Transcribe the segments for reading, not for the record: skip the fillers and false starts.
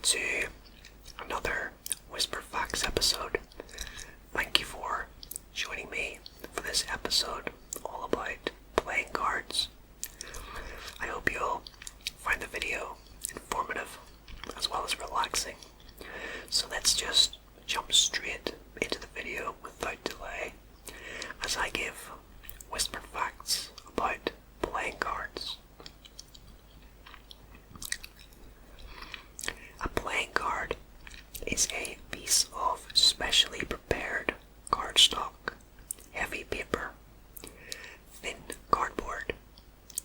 to another Whisper Facts episode. Thank you for joining me for this episode all about playing cards. I hope you'll find the video informative as well as relaxing. So let's just jump straight into the video without delay as I give Whisper Facts about playing cards. A playing card is a piece of specially prepared cardstock, heavy paper, thin cardboard,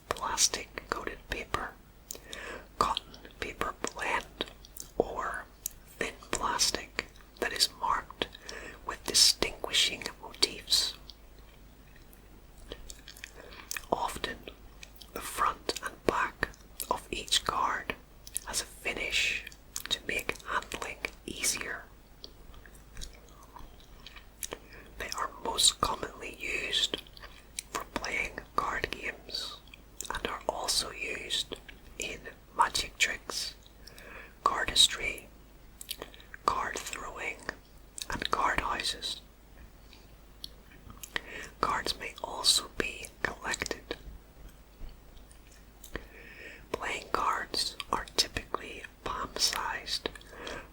plastic coated paper, cotton paper blend, or thin plastic that is marked with distinguishing motifs. Often, the front and back of each card has a finish to make handling easier. They are most commonly used for playing card games and are also used in magic tricks, cardistry, card throwing, and card houses. Cards may also be collected. Playing cards are typically palm-sized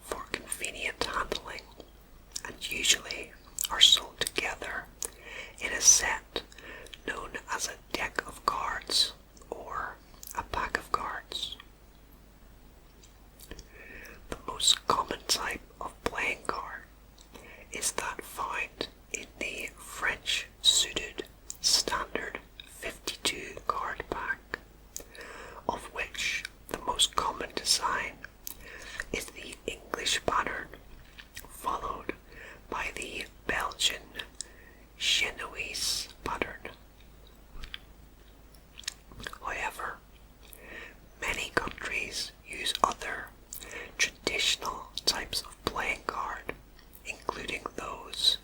for convenient handling and usually are sold together in a set known as a deck of cards or a pack of cards. The most common type of playing card is that found in the French suited standard 52 card pack, of which the most common design is the English pattern, followed by the Belgian Genoese pattern. However, many countries use other traditional types of playing card, including those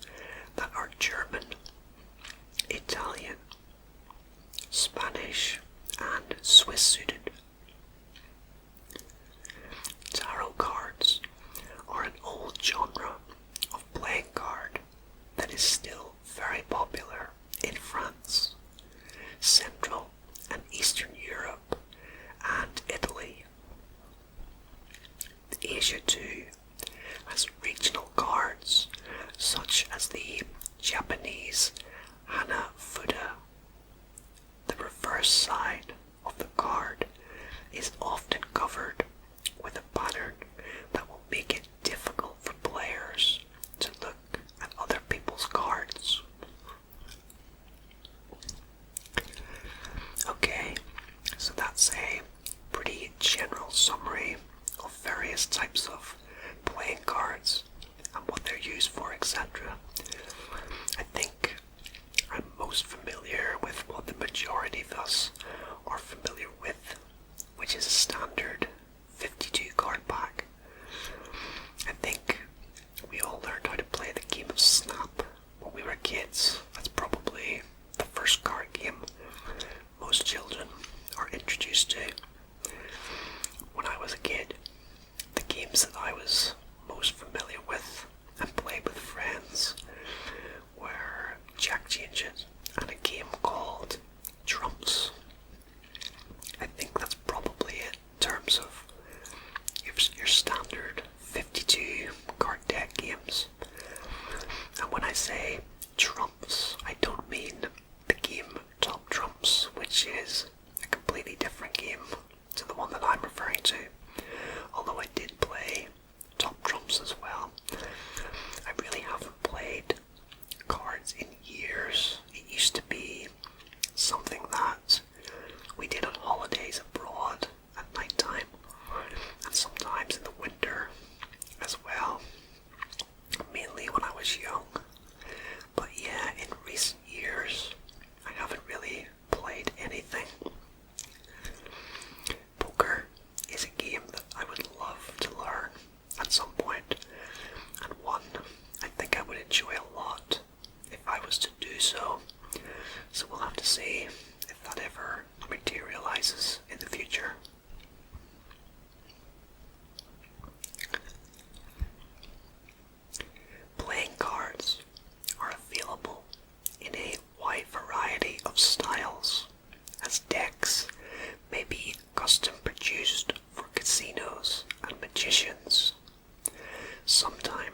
that are German, Italian, Spanish, and Swiss suited. Tarot cards are an old genre of playing card that is still very popular in France, Central and Eastern Europe, and Italy. Asia too has regional cards such as the Japanese Hanafuda. The reverse side of the card is often covered with a pattern that will make it difficult for players to look at other people's cards.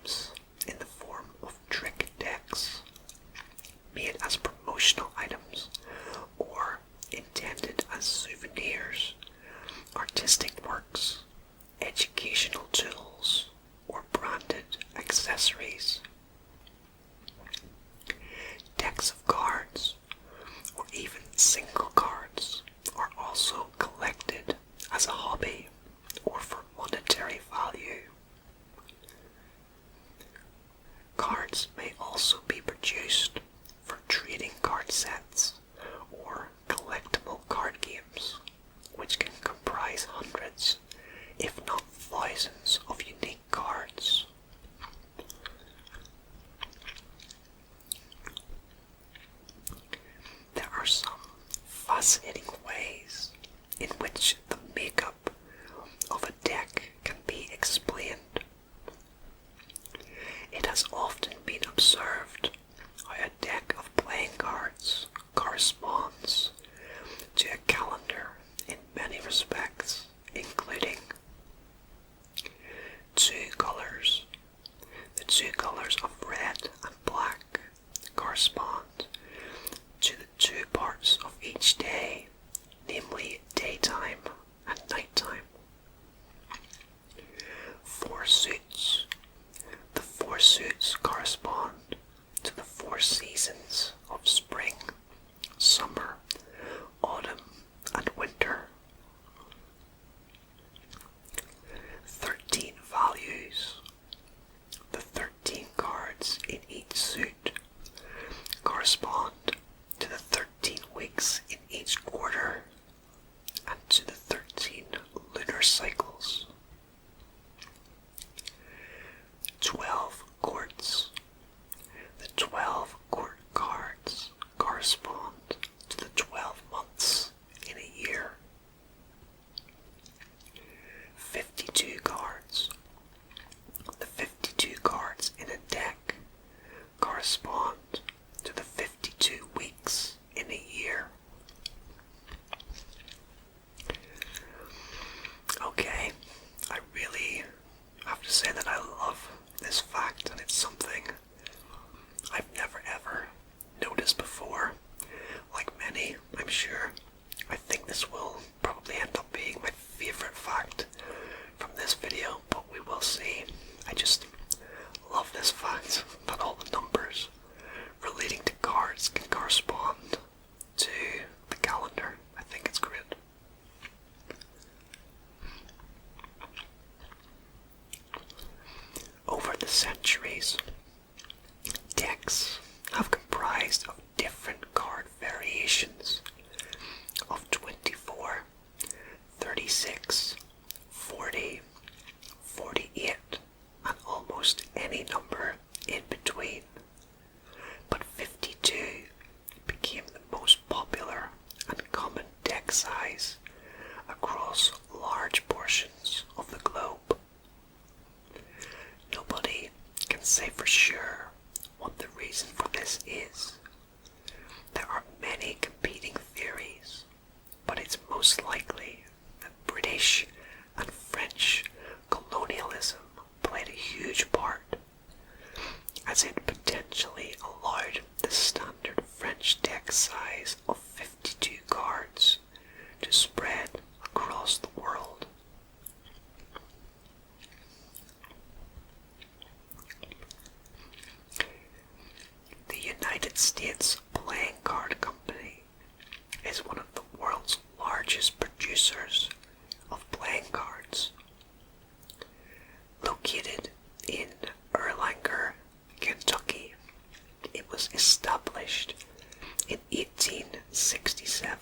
games in the form of trick decks, made as promotional items or intended as souvenirs, artistic works, educational tools, or branded accessories. Decks of cards, or even single cards, are also collected as a hobby or for monetary value. Cards may also be produced for trading card sets or collectible card games, which can comprise hundreds, if not thousands, of unique cards. There are some fascinating ways in which the makeup of a deck can be explained. It has often been observed how a deck of playing cards corresponds to a calendar in many respects, including two colours. The two colours of red and black correspond to the two parts of each day, namely daytime and nighttime. Four suits. The four suits correspond to the four seasons of spring, summer, autumn, and winter. 13 values. The 13 cards in each suit correspond to the 13 weeks in each quarter and to the 13 lunar cycles. 12 courts. The 12 court cards correspond to the 12 months in a year. 52 cards. The 52 cards in a deck correspond to the 52 weeks in a year. Okay, I really have to say that I love this fact, and it's something I've never ever noticed before. Like many, I'm sure. I think this will probably end up being my favourite fact from this video, but we will see. I just love this fact that all the numbers relating to cards can correspond to the calendar. I think it's great. Over the centuries, decks have comprised of different card variations of 24, 36, 40, 48, and almost any number in between. But 52 became the most popular and common deck size across large portions of the globe. Nobody can say for sure what the reason for this is. There are many competing theories, but it's most likely that British and French colonialism played a huge part, as it potentially allowed the standard French deck size of 52 cards to spread across the world. The United States Playing Card Company is one of the world's largest producers of playing cards. Located in Erlanger, Kentucky, it was established in 1867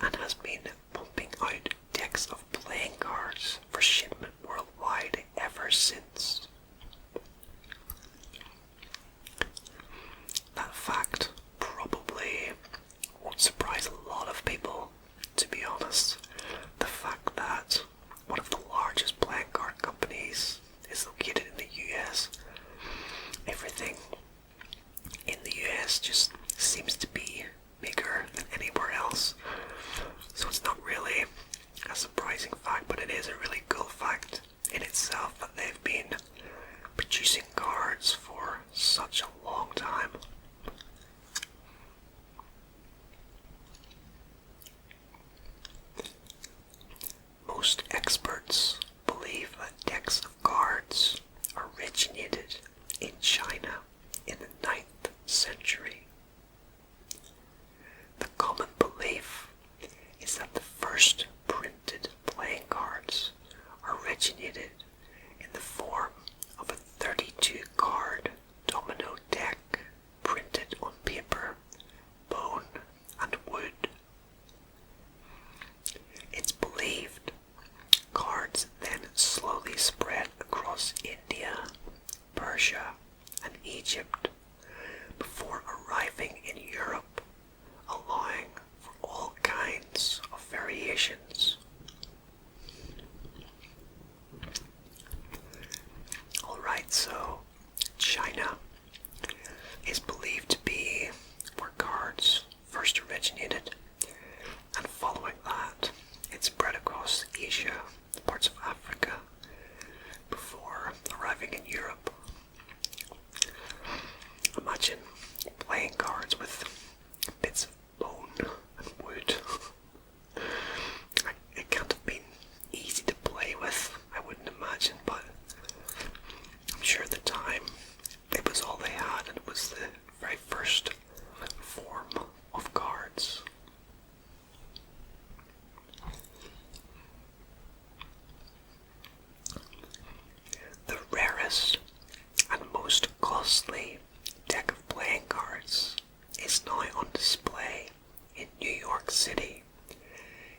and has been pumping out decks of playing cards for shipment worldwide ever since. That fact probably won't surprise a lot of people, to be honest. The fact that one of the largest playing card companies is located in the US. Everything Egypt before arriving in Europe, allowing for all kinds of variations. Alright, so China is believed to be where cards first originated, and following that, it spread across Asia, parts of Africa, before arriving in Europe. Imagine playing cards with bits of bone and wood. It can't have been easy to play with, I wouldn't imagine, but I'm sure at the time it was all they had, and it was the very first form of cards. The rarest and most costly deck of playing cards is now on display in New York City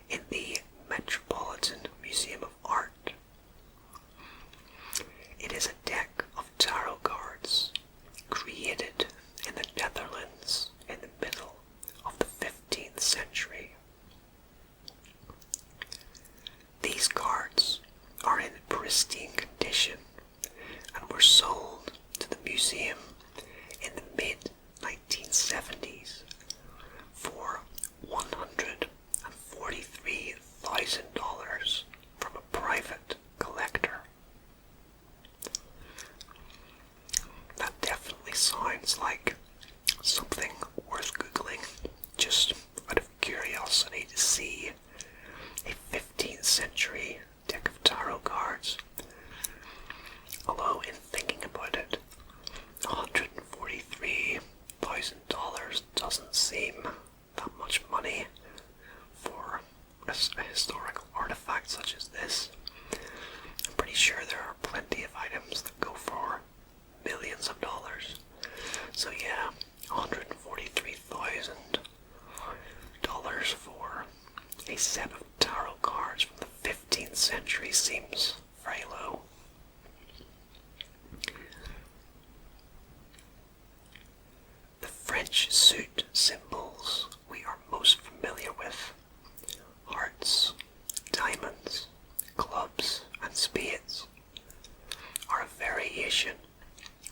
in the Metropolitan Museum of Art. It is a deck of tarot cards created in the Netherlands in the middle of the 15th century. These cards are in pristine condition and were sold to the museum in the mid-1970s for $143,000 from a private collector. That definitely sounds like something worth Googling, just out of curiosity to see a 15th century deck of tarot cards. Although in thinking about it, $143,000 doesn't seem that much money for a historical artifact such as this. I'm pretty sure there are plenty of items that go for millions of dollars. So yeah, $143,000 for a set of tarot cards from the 15th century seems very low. The French suit symbols we are most familiar with, hearts, diamonds, clubs, and spades, are a variation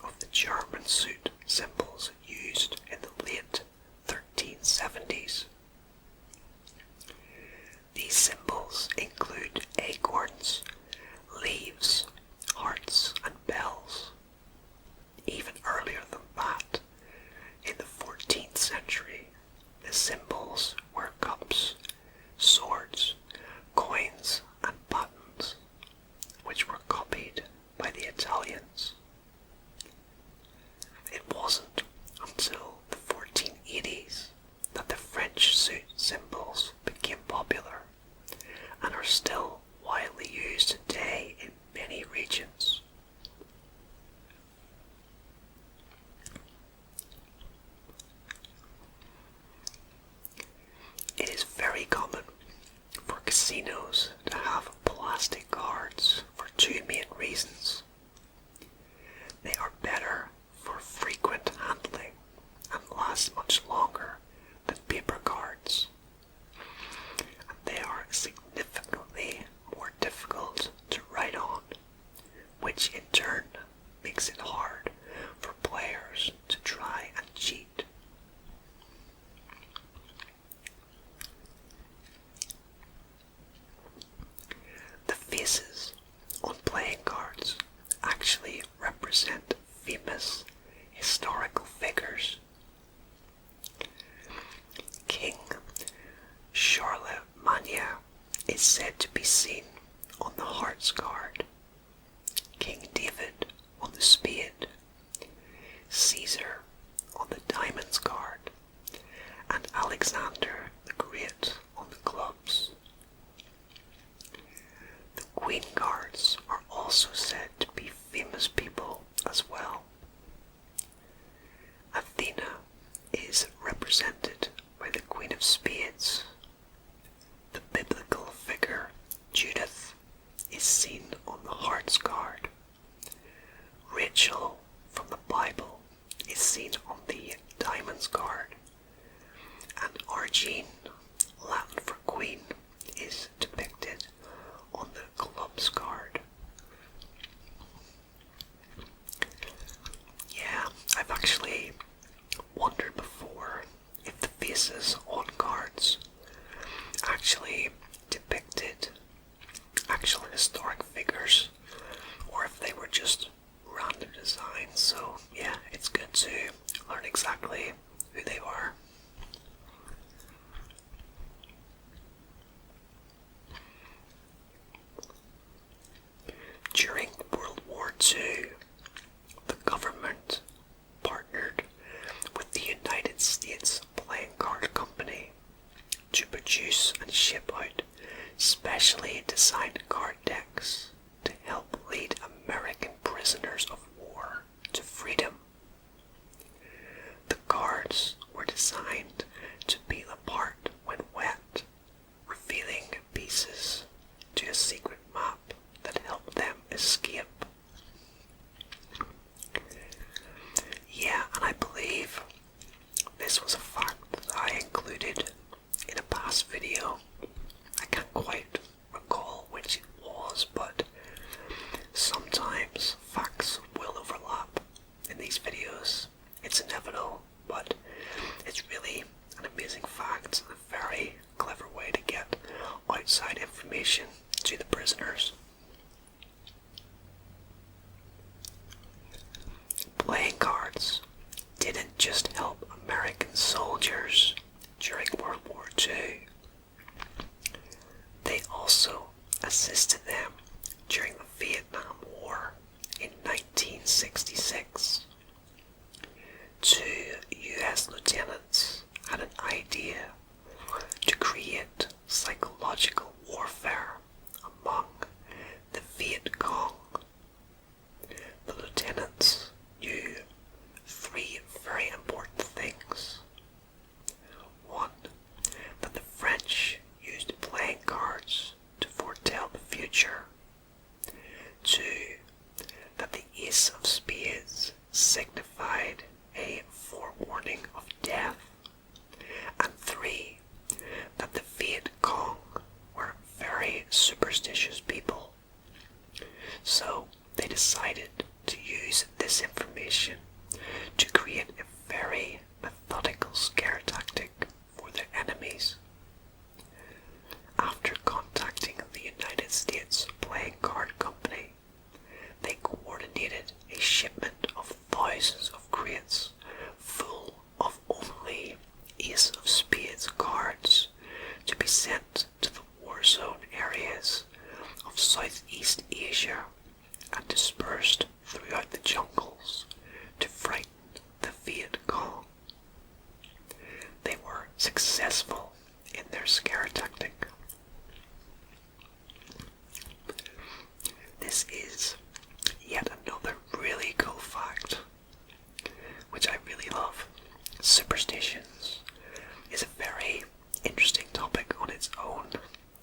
of the German suit symbols used in the late 1370s. These symbols include acorns, leaves, hearts, and bells. Even earlier than that, in the 14th century, the symbols were cups, swords, coins, and buttons, which were copied by the Italians. It wasn't until the 1480s that the French suit symbols became popular and are still widely used today in many regions. It is very common for casinos to have plastic cards for two main reasons. They are better for frequent handling and last much longer than paper cards. And they are significantly more difficult to write on, which in turn makes it hard for players to try and cheat. The faces on playing cards actually represent famous historical figures. King Charlemagne is said to be seen on the hearts card, King David on the spade, Caesar on the diamonds card, and Alexander the Great on the clubs. The Queen cards are also said to be famous people as well. Athena is represented by the Queen of Spades. The biblical figure Judith is seen on the hearts card. Rachel from the Bible Regine, Latin for queen, is depicted on the club's card. Yeah, I've actually wondered before if the faces on cards actually depicted actual historic figures, or if they were just random designs. So yeah, it's good to learn exactly who they are. During World War II, the government partnered with the United States Playing Card Company to produce and ship out specially designed card decks to help lead American prisoners of war to freedom. The cards were designed to peel apart when wet, revealing pieces to a secret map that helped them escape. Yeah, and I believe this was a fact that I included in a past video. I can't quite recall which it was, but sometimes facts will overlap in these videos. It's inevitable, but it's really an amazing fact and a very clever way to get outside information to the prisoners. Playing cards didn't just help American soldiers during World War II. They also assisted them during the Vietnam War in 1966. Two US lieutenants had an idea to create psychological warfare among the Viet Cong. The lieutenants knew three very important things. One, that the French used playing cards to foretell the future. Two, that the Ace of Spades signified a forewarning of death. And three, that the Viet Cong were very superstitious people. So they decided to use this information to create a very methodical scare tactic for their enemies. After contacting the United States Playing Card Company, they coordinated a shipment of thousands of crates full of only Ace of Spades cards to be sent to the war zone areas of Southeast Asia and dispersed throughout the jungles to frighten the Viet Cong. They were successful in their scare tactic. This is yet another really cool fact, which I really love. Superstitions is a very interesting topic on its own,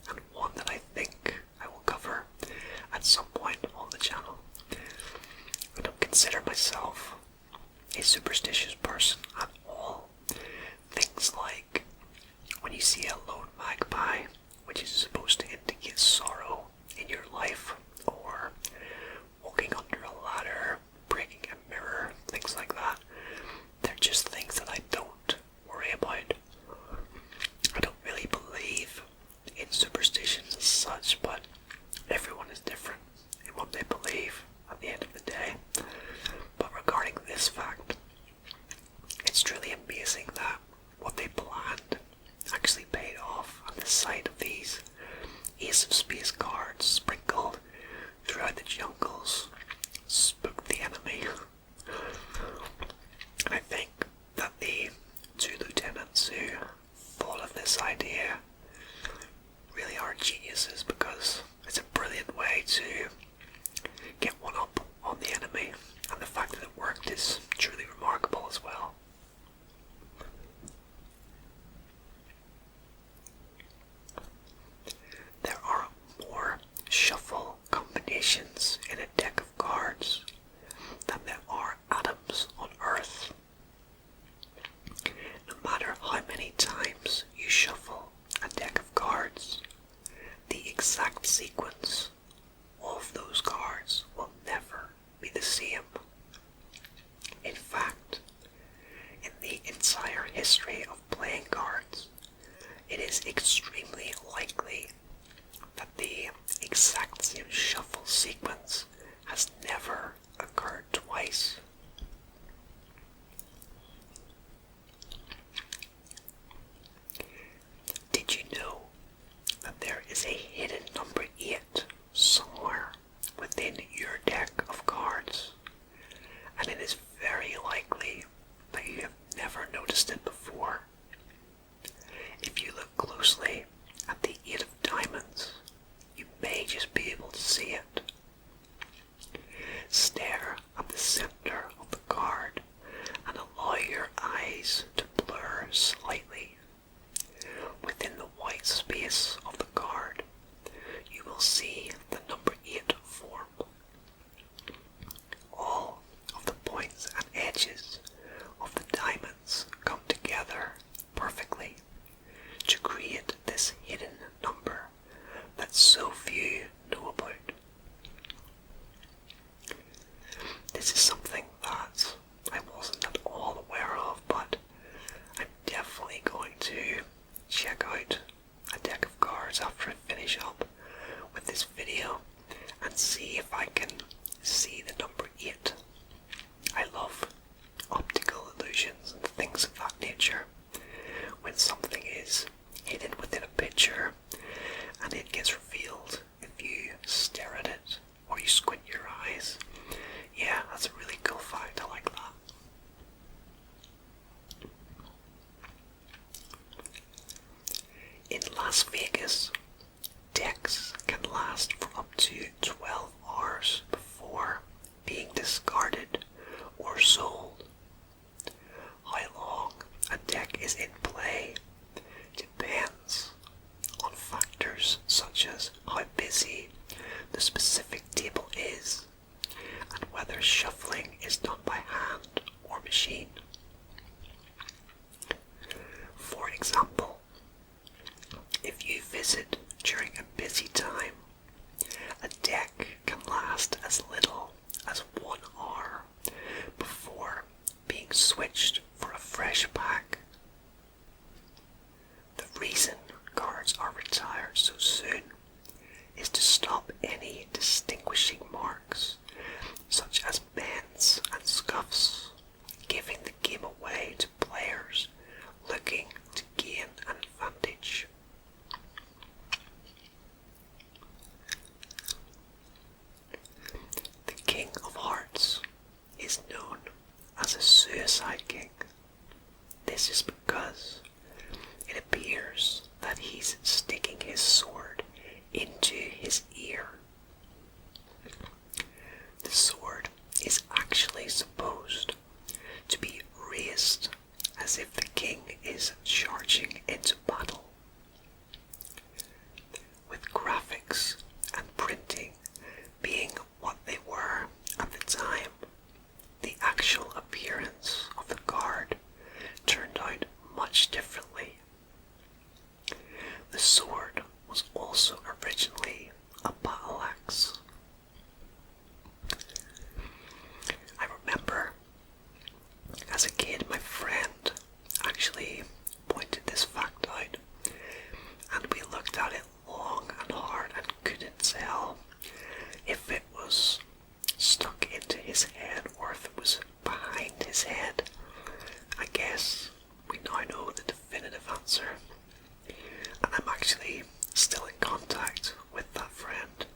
and one that I think I will cover at some point on the channel. I don't consider myself a superstitious person at all. Things like when you see a lone magpie, which is supposed to indicate sorrow in your life, or walking under a ladder, breaking a mirror, things like that. They're just things that I don't worry about. I don't really believe in superstitions as such, but everyone is different in what they believe at the end of the day. But regarding this fact, it's truly amazing that what they planned actually paid off, and the sight of these Ace of Spades cards sprinkled machine. For example, if you visit during a busy time, a deck can last as little as 1 hour before being switched for a fresh pack. The reason cards are retired so soon is to stop any distinguishing marks, such as bends and scuffs, giving the game away to players looking to gain an advantage. The King of Hearts is known as a suicide king. This is because it appears that he's sticking his sword into his ear. The sword is actually supposed to be raised as if the king is charging into battle. With graphics and printing being what they were at the time, the actual appearance of the card turned out much differently. The sword was also originally a battle axe. I remember as a kid my friend actually pointed this fact out, and we looked at it long and hard and couldn't tell if it was stuck into his head or if it was behind his head. I guess we now know the definitive answer, and I'm actually still in contact with that friend.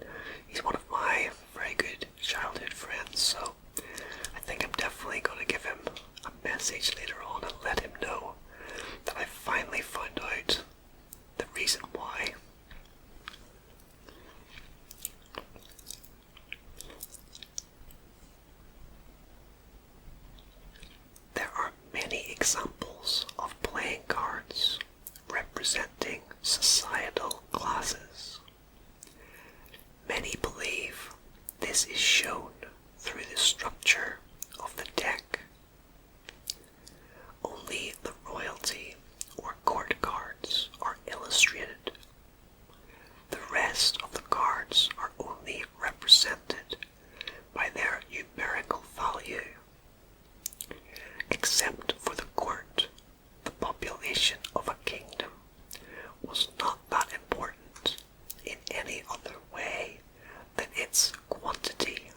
He's one of my very good childhood friends, so I think I'm definitely going to give him a message later on and let him know that I finally found out the reason why. There are many examples of playing cards representing societal classes. Many believe this is shown through the structure of the deck. Only the royalty or court cards are illustrated. The rest of the cards are only represented by their numerical value. Except for the court, the population of a kingdom was not that important in any other way than its quantity.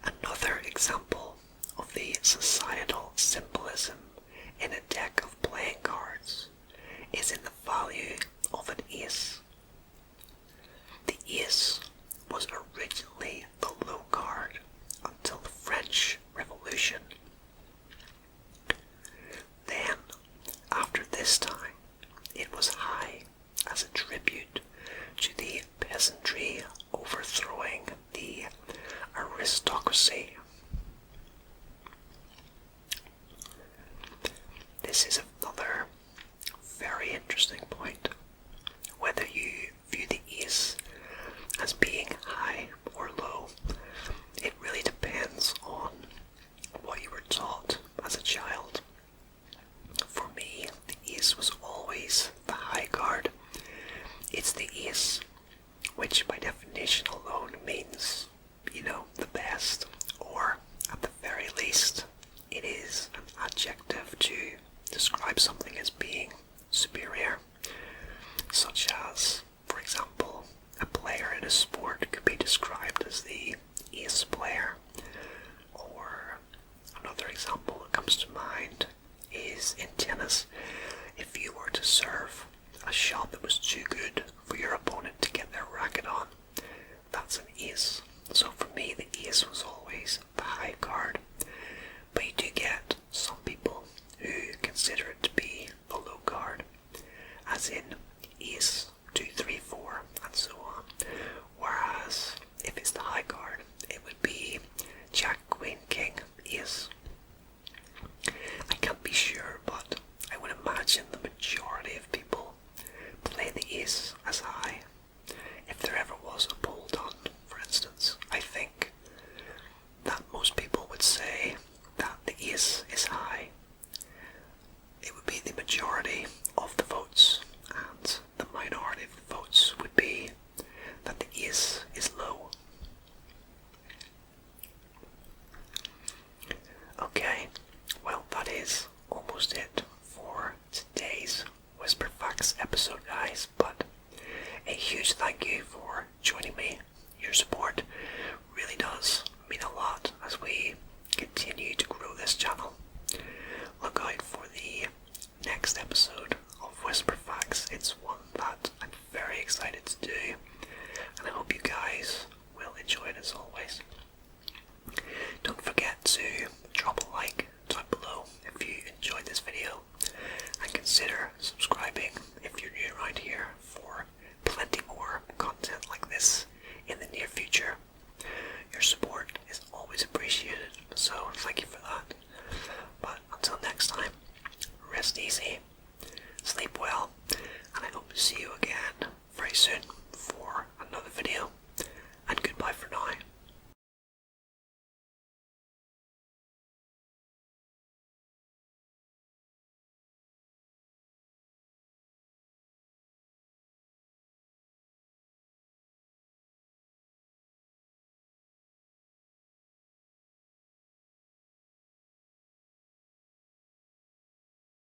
Another example of the societal symbolism in a deck of playing cards is in the value of an ace. The ace was originally the low card until the French Revolution. Then, after this time, it was high as a tribute to the peasantry overthrowing the aristocracy. This is another very interesting point. Whether you view the ace as being high or low, it really depends on what you were taught as a child. For me, the ace was always the high card. It's the ace, which by definition alone means, the best, or at the very least, it is an adjective to describe something as being superior, such as, for example, a player in a sport could be described as the ace player. Or another example that comes to mind is in tennis. If you were to serve a shot that was too good for your opponent to get their racket on,